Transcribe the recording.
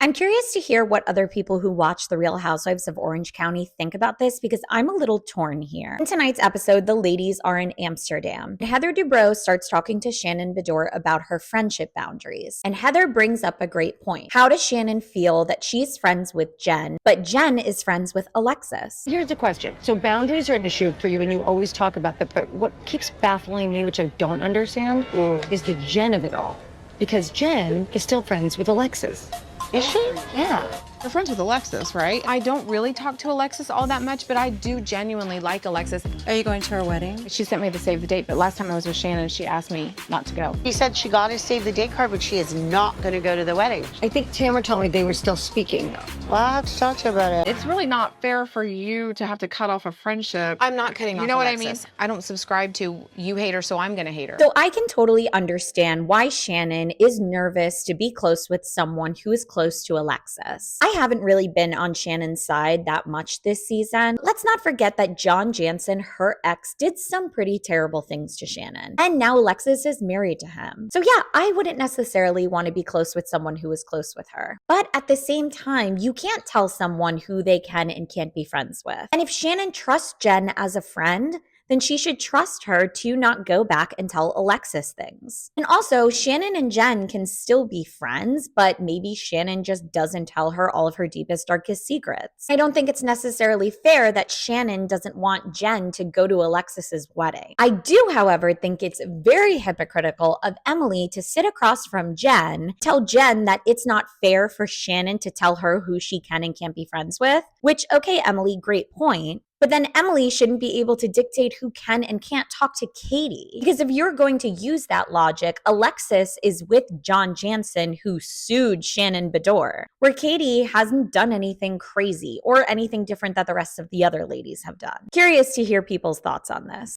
I'm curious to hear what other people who watch The Real Housewives of Orange County think about this because I'm a little torn here. In tonight's episode, the ladies are in Amsterdam. Heather Dubrow starts talking to Shannon Beador about her friendship boundaries. And Heather brings up a great point. How does Shannon feel that she's friends with Jen, but Jen is friends with Alexis? Here's the question. So boundaries are an issue for you and you always talk about that, but what keeps baffling me, which I don't understand, is the Jen of it all. Because Jen is still friends with Alexis. Is she? Yeah. You're friends with Alexis, right? I don't really talk to Alexis all that much, but I do genuinely like Alexis. Are you going to her wedding? She sent me the save the date, but last time I was with Shannon, she asked me not to go. She said she got to save the date card, but she is not going to go to the wedding. I think Tamara told me they were still speaking. Well, I'll have to talk to her about it. It's really not fair for you to have to cut off a friendship. I'm not cutting off You know what I Alexis. mean? I don't subscribe to you hate her, so I'm gonna hate her. So I can totally understand why Shannon is nervous to be close with someone who is close to Alexis. I haven't really been on Shannon's side that much this season. Let's not forget that John Jansen, her ex, did some pretty terrible things to Shannon. And now Alexis is married to him. So yeah, I wouldn't necessarily want to be close with someone who is close with her. But at the same time, you can't tell someone who they can and can't be friends with. And if Shannon trusts Jen as a friend, then she should trust her to not go back and tell Alexis things. And also, Shannon and Jen can still be friends, but maybe Shannon just doesn't tell her all of her deepest, darkest secrets. I don't think it's necessarily fair that Shannon doesn't want Jen to go to Alexis's wedding. I do, however, think it's very hypocritical of Emily to sit across from Jen, tell Jen that it's not fair for Shannon to tell her who she can and can't be friends with, which, okay, Emily, great point. But then Emily shouldn't be able to dictate who can and can't talk to Katie. Because if you're going to use that logic, Alexis is with John Jansen, who sued Shannon Beador, where Katie hasn't done anything crazy or anything different that the rest of the other ladies have done. Curious to hear people's thoughts on this.